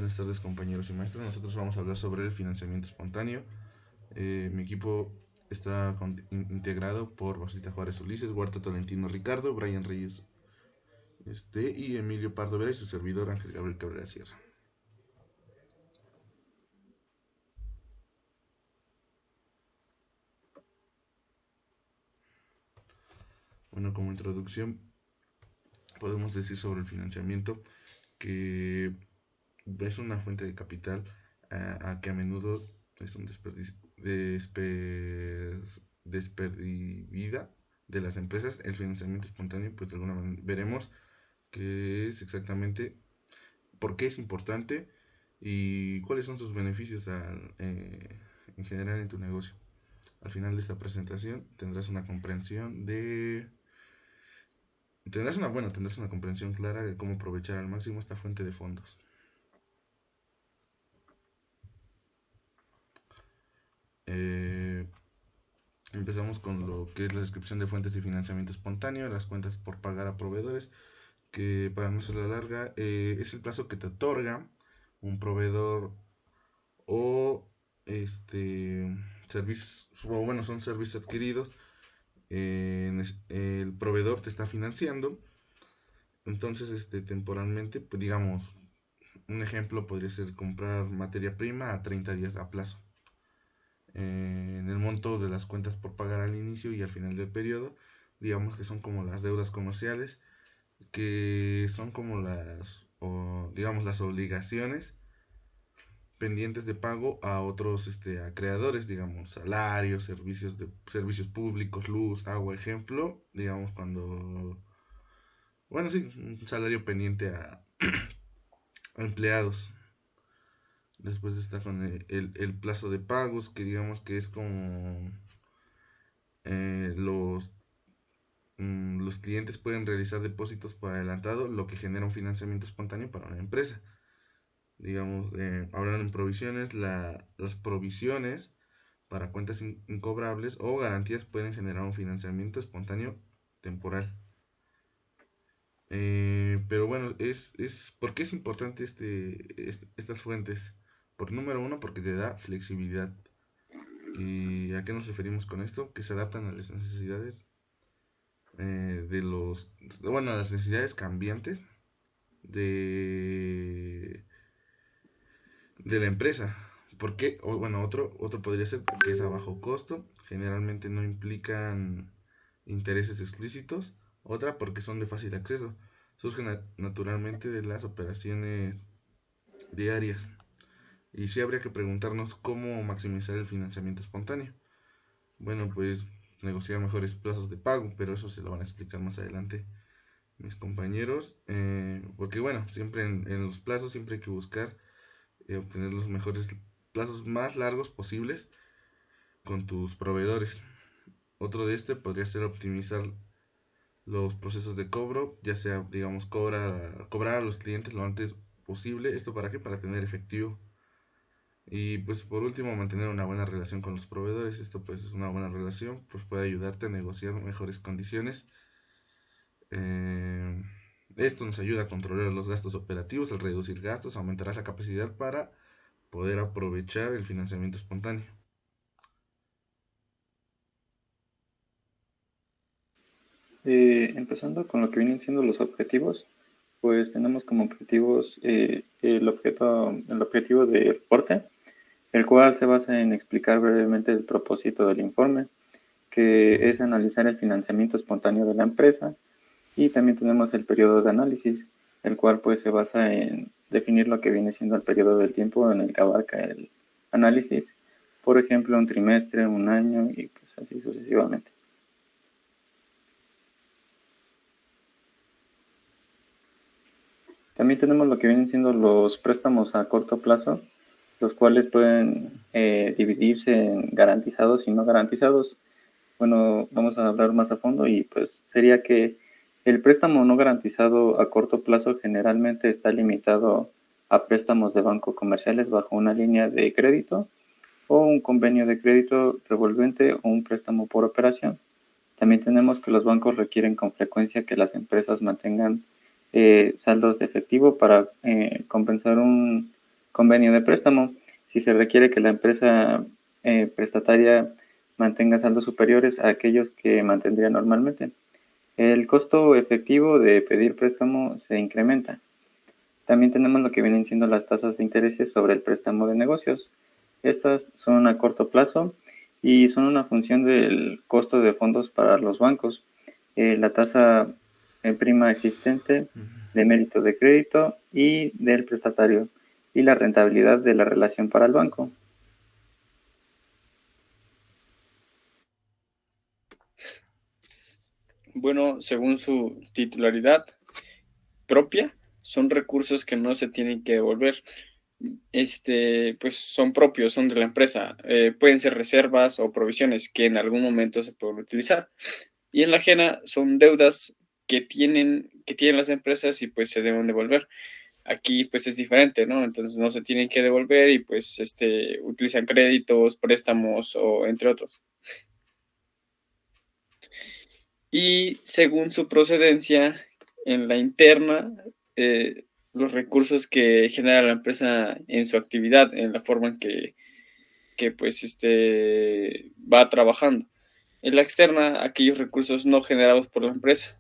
Buenas tardes compañeros y maestros. Nosotros vamos a hablar sobre el financiamiento espontáneo. Mi equipo está integrado por Rosita Juárez Ulises, Huerta Tolentino Ricardo, Brian Reyes y Emilio Pardo Vera y su servidor Ángel Gabriel Cabrera Sierra. Bueno, como introducción podemos decir sobre el financiamiento que es una fuente de capital a que a menudo es un desperdida de las empresas. El financiamiento espontáneo, pues de alguna manera veremos que es exactamente por qué es importante y cuáles son sus beneficios en general en tu negocio. Al final de esta presentación tendrás una comprensión tendrás una comprensión clara de cómo aprovechar al máximo esta fuente de fondos. Eh, Empezamos con lo que es la descripción de fuentes de financiamiento espontáneo, las cuentas por pagar a proveedores, que para no ser la larga, es el plazo que te otorga un proveedor o servicios, o bueno, son servicios adquiridos. El proveedor te está financiando, entonces temporalmente, pues digamos, un ejemplo podría ser comprar materia prima a 30 días a plazo. En el monto de las cuentas por pagar al inicio y al final del periodo, digamos que son como las deudas comerciales, que son como digamos, las obligaciones pendientes de pago a otros a creadores, digamos, salarios, servicios públicos, luz, agua, ejemplo, digamos, bueno, sí, un salario pendiente a empleados. Después está con el plazo de pagos, que digamos que es como eh, los, los clientes pueden realizar depósitos por adelantado, lo que genera un financiamiento espontáneo para una empresa. Digamos, hablando en provisiones, las provisiones para cuentas incobrables o garantías pueden generar un financiamiento espontáneo temporal. Pero bueno, ¿por qué es importante estas fuentes? Por número uno, porque te da flexibilidad. ¿Y a qué nos referimos con esto? Que se adaptan a las necesidades bueno, a las necesidades cambiantes de, de la empresa. ¿Por qué? O, bueno, otro podría ser que es a bajo costo. Generalmente no implican intereses explícitos. Otra porque son de fácil acceso. Surgen naturalmente de las operaciones diarias. Y sí habría que preguntarnos cómo maximizar el financiamiento espontáneo. Bueno, pues negociar mejores plazos de pago, pero eso se lo van a explicar más adelante mis compañeros. Porque bueno, siempre en los plazos siempre hay que buscar obtener los mejores plazos más largos posibles con tus proveedores. Otro de podría ser optimizar los procesos de cobro, ya sea, digamos, cobrar a los clientes lo antes posible. ¿Esto para qué? Para tener efectivo. Y pues por último, mantener una buena relación con los proveedores. Esto pues es una buena relación, pues puede ayudarte a negociar mejores condiciones. Eh, Esto nos ayuda a controlar los gastos operativos, al reducir gastos, aumentará la capacidad para poder aprovechar el financiamiento espontáneo. Empezando con lo que vienen siendo los objetivos, pues tenemos como objetivos el objetivo de reporte, el cual se basa en explicar brevemente el propósito del informe, que es analizar el financiamiento espontáneo de la empresa, y también tenemos el periodo de análisis, el cual pues se basa en definir lo que viene siendo el periodo del tiempo en el que abarca el análisis, por ejemplo, un trimestre, un año y pues así sucesivamente. También tenemos lo que vienen siendo los préstamos a corto plazo, los cuales pueden dividirse en garantizados y no garantizados. Bueno, vamos a hablar más a fondo y pues sería que el préstamo no garantizado a corto plazo generalmente está limitado a préstamos de banco comerciales bajo una línea de crédito o un convenio de crédito revolvente o un préstamo por operación. También tenemos que los bancos requieren con frecuencia que las empresas mantengan saldos de efectivo para compensar un convenio de préstamo. Si se requiere que la empresa prestataria mantenga saldos superiores a aquellos que mantendría normalmente, el costo efectivo de pedir préstamo se incrementa. También tenemos lo que vienen siendo las tasas de intereses sobre el préstamo de negocios. Estas son a corto plazo y son una función del costo de fondos para los bancos. La tasa prima existente de mérito de crédito y del prestatario y la rentabilidad de la relación para el banco. Bueno, según su titularidad propia, son recursos que no se tienen que devolver. Pues son propios, son de la empresa. Pueden ser reservas o provisiones que en algún momento se pueden utilizar. Y en la ajena son deudas que tienen las empresas y pues se deben devolver. Aquí pues es diferente, ¿no? Entonces no se tienen que devolver y pues utilizan créditos, préstamos o entre otros. Y según su procedencia en la interna, los recursos que genera la empresa en su actividad, en la forma en que pues va trabajando. En la externa, aquellos recursos no generados por la empresa.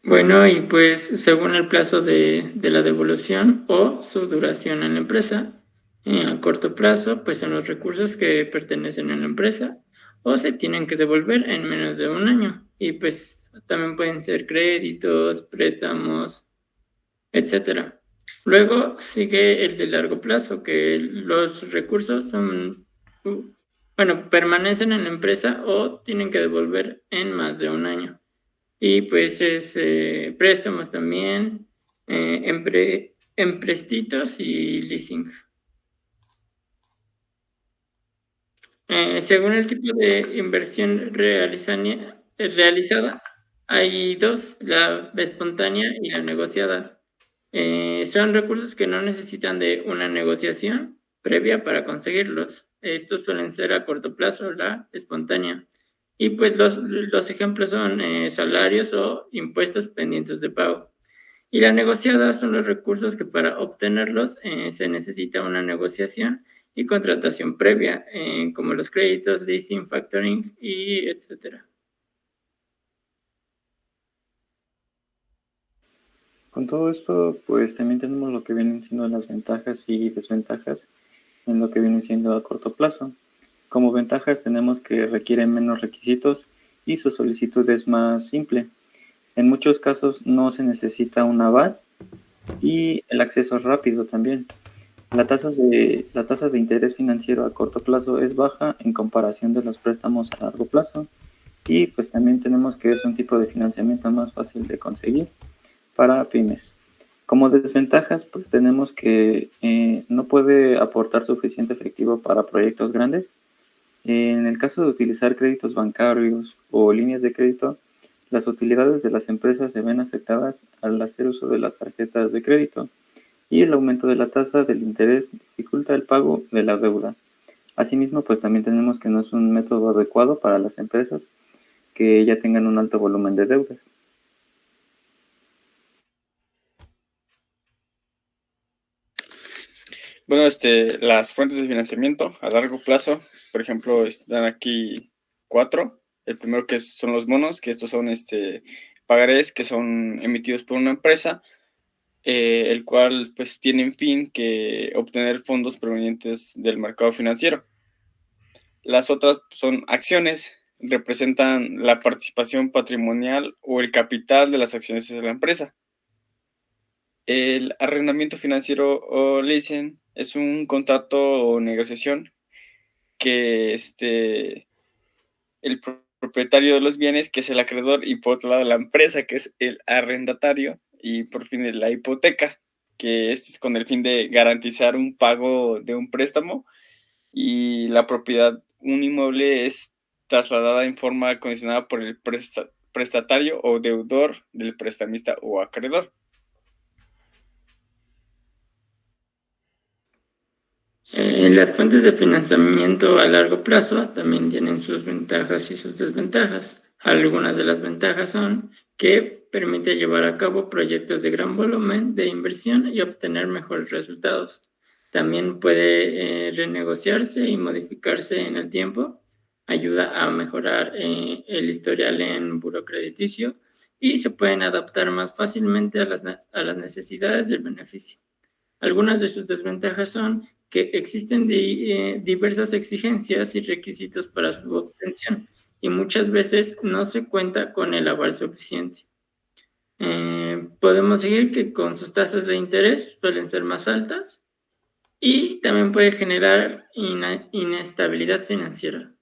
Bueno, y pues según el plazo de la devolución o su duración en la empresa, a corto plazo, pues son los recursos que pertenecen a la empresa o se tienen que devolver en menos de un año. Y pues también pueden ser créditos, préstamos, etcétera. Luego sigue el de largo plazo, que los recursos son, permanecen en la empresa o tienen que devolver en más de un año. Y pues es préstamos también, emprestitos y leasing. Según el tipo de inversión realizada, hay dos, la espontánea y la negociada. Son recursos que no necesitan de una negociación previa para conseguirlos. Estos suelen ser a corto plazo, la espontánea. Y pues los ejemplos son salarios o impuestos pendientes de pago. Y la negociada son los recursos que para obtenerlos se necesita una negociación y contratación previa, como los créditos, leasing, factoring y etcétera. Con todo esto, pues también tenemos lo que vienen siendo las ventajas y desventajas en lo que viene siendo a corto plazo. Como ventajas tenemos que requieren menos requisitos y su solicitud es más simple. En muchos casos no se necesita un aval y el acceso es rápido también. La tasa de interés financiero a corto plazo es baja en comparación de los préstamos a largo plazo y pues también tenemos que es un tipo de financiamiento más fácil de conseguir para pymes. Como desventajas, pues tenemos que no puede aportar suficiente efectivo para proyectos grandes. En el caso de utilizar créditos bancarios o líneas de crédito, las utilidades de las empresas se ven afectadas al hacer uso de las tarjetas de crédito y el aumento de la tasa del interés dificulta el pago de la deuda. Asimismo, pues también tenemos que no es un método adecuado para las empresas que ya tengan un alto volumen de deudas. Bueno, las fuentes de financiamiento a largo plazo, por ejemplo, están aquí 4. El primero que son los bonos, que estos son pagarés que son emitidos por una empresa, el cual pues tienen fin que obtener fondos provenientes del mercado financiero. Las otras son acciones, representan la participación patrimonial o el capital de las acciones de la empresa. El arrendamiento financiero o leasing es un contrato o negociación que el propietario de los bienes, que es el acreedor, y por otro lado la empresa, que es el arrendatario, y por fin la hipoteca, que es con el fin de garantizar un pago de un préstamo, y la propiedad, un inmueble es trasladada en forma condicionada por el prestatario o deudor del prestamista o acreedor. Las fuentes de financiamiento a largo plazo también tienen sus ventajas y sus desventajas. Algunas de las ventajas son que permite llevar a cabo proyectos de gran volumen de inversión y obtener mejores resultados. También puede renegociarse y modificarse en el tiempo. Ayuda a mejorar el historial en buró crediticio y se pueden adaptar más fácilmente a las necesidades del beneficio. Algunas de sus desventajas son que existen diversas exigencias y requisitos para su obtención y muchas veces no se cuenta con el aval suficiente. Podemos seguir que con sus tasas de interés suelen ser más altas y también puede generar inestabilidad financiera.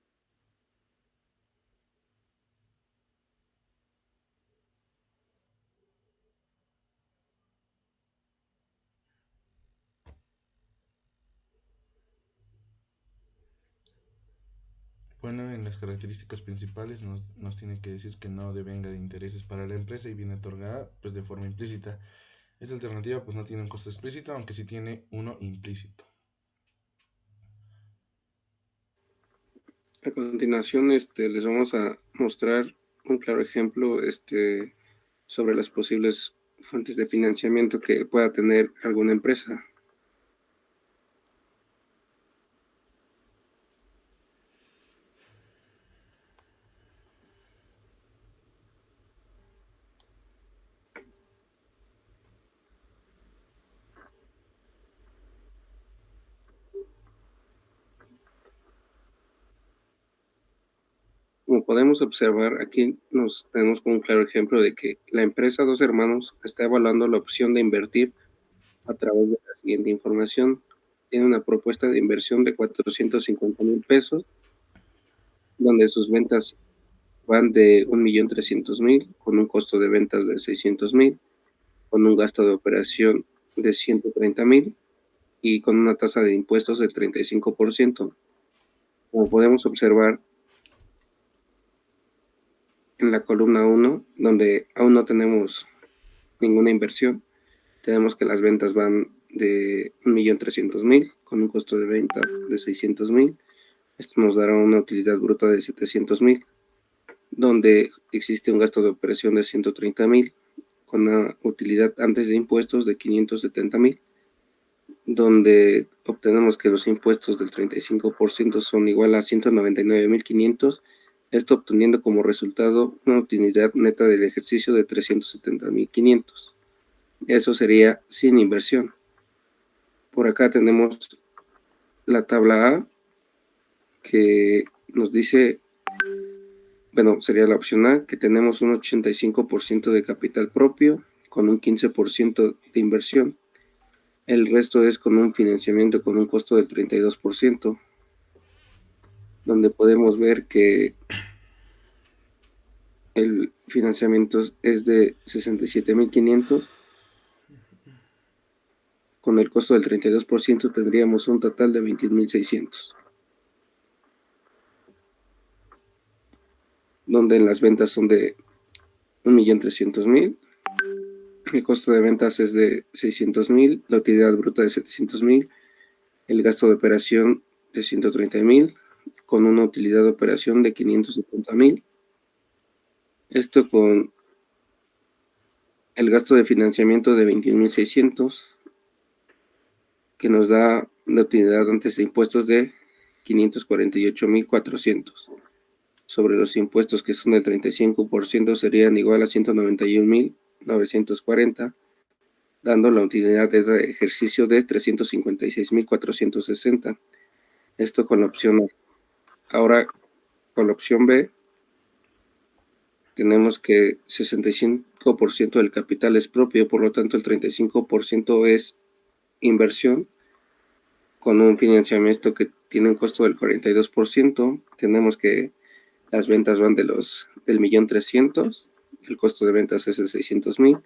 Bueno, en las características principales nos tiene que decir que no devenga de intereses para la empresa y viene otorgada pues de forma implícita. Esta alternativa pues no tiene un costo explícito, aunque sí tiene uno implícito. A continuación, les vamos a mostrar un claro ejemplo sobre las posibles fuentes de financiamiento que pueda tener alguna empresa. Como podemos observar, aquí nos tenemos como un claro ejemplo de que la empresa Dos Hermanos está evaluando la opción de invertir a través de la siguiente información. Tiene una propuesta de inversión de 450,000 pesos, donde sus ventas van de 1,300,000 con un costo de ventas de 600,000, con un gasto de operación de 130,000 y con una tasa de impuestos del 35%. Como podemos observar en la columna 1, donde aún no tenemos ninguna inversión, tenemos que las ventas van de 1,300,000 con un costo de venta de 600,000. Esto nos dará una utilidad bruta de 700,000, donde existe un gasto de operación de 130,000 con una utilidad antes de impuestos de 570,000, donde obtenemos que los impuestos del 35% son igual a 199,500, esto obteniendo como resultado una utilidad neta del ejercicio de 370,500. Eso sería sin inversión. Por acá tenemos la tabla A, que nos dice, bueno, sería la opción A, que tenemos un 85% de capital propio con un 15% de inversión. El resto es con un financiamiento con un costo del 32%, donde podemos ver que el financiamiento es de 67,500. Con el costo del 32% tendríamos un total de 21,600. Donde en las ventas son de 1,300,000. El costo de ventas es de 600,000, la utilidad bruta de 700,000, el gasto de operación de 130,000, con una utilidad de operación de 570,000. Esto con el gasto de financiamiento de 21,600, que nos da la utilidad antes de impuestos de 548,400. Sobre los impuestos, que son del 35%, serían igual a 191,940, dando la utilidad de ejercicio de 356,460. Esto con la opción A. Ahora, con la opción B, tenemos que 65% del capital es propio, por lo tanto el 35% es inversión, con un financiamiento que tiene un costo del 42%. Tenemos que las ventas van del 1,300,000, el costo de ventas es de 600,000,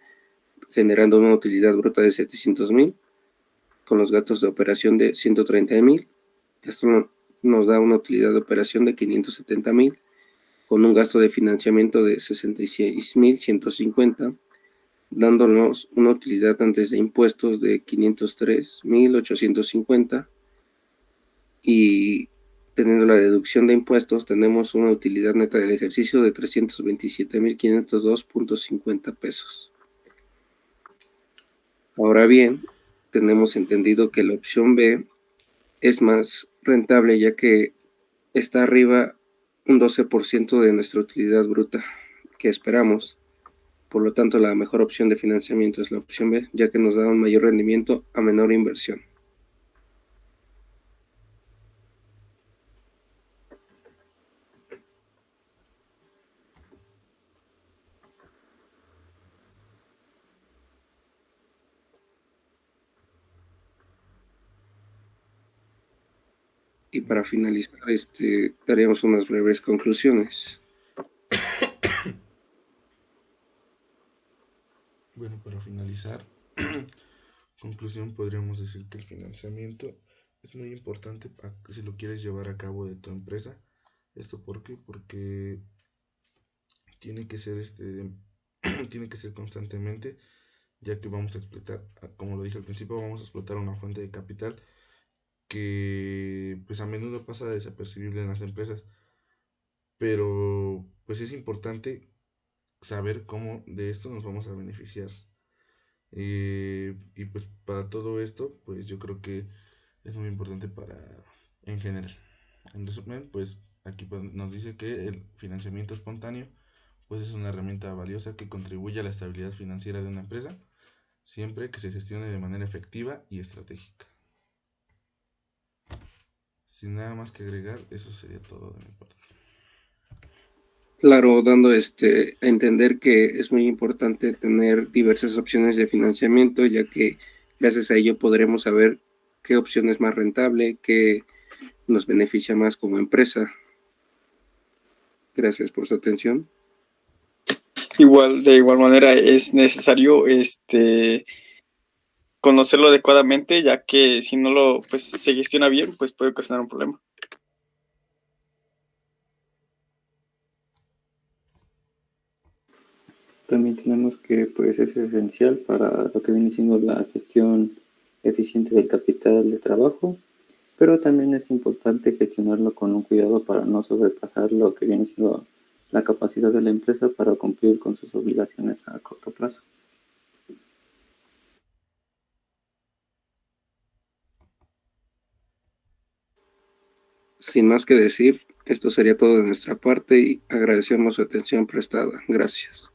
generando una utilidad bruta de 700,000, con los gastos de operación de 130,000. Esto nos da una utilidad de operación de 570,000, con un gasto de financiamiento de 66,150, dándonos una utilidad antes de impuestos de 503,850 y teniendo la deducción de impuestos, tenemos una utilidad neta del ejercicio de 327,502.50 pesos. Ahora bien, tenemos entendido que la opción B es más rentable, ya que está arriba un 12% de nuestra utilidad bruta que esperamos. Por lo tanto, la mejor opción de financiamiento es la opción B, ya que nos da un mayor rendimiento a menor inversión. Y para finalizar, daríamos unas breves conclusiones. Bueno, para finalizar, conclusión, podríamos decir que el financiamiento es muy importante si lo quieres llevar a cabo de tu empresa. ¿Esto por qué? Porque tiene que ser tiene que ser constantemente, ya que vamos a explotar, como lo dije al principio, vamos a explotar una fuente de capital que pues a menudo pasa desapercibible en las empresas, pero pues es importante saber cómo de esto nos vamos a beneficiar. Y pues para todo esto, pues yo creo que es muy importante en general. En resumen, pues aquí nos dice que el financiamiento espontáneo pues es una herramienta valiosa que contribuye a la estabilidad financiera de una empresa, siempre que se gestione de manera efectiva y estratégica. Sin nada más que agregar, eso sería todo de mi parte. Claro, dando a entender que es muy importante tener diversas opciones de financiamiento, ya que gracias a ello podremos saber qué opción es más rentable, qué nos beneficia más como empresa. Gracias por su atención. De igual manera es necesario conocerlo adecuadamente, ya que si no pues, se gestiona bien, pues puede ocasionar un problema. También tenemos que pues es esencial para lo que viene siendo la gestión eficiente del capital de trabajo, pero también es importante gestionarlo con un cuidado para no sobrepasar lo que viene siendo la capacidad de la empresa para cumplir con sus obligaciones a corto plazo. Sin más que decir, esto sería todo de nuestra parte y agradecemos su atención prestada. Gracias.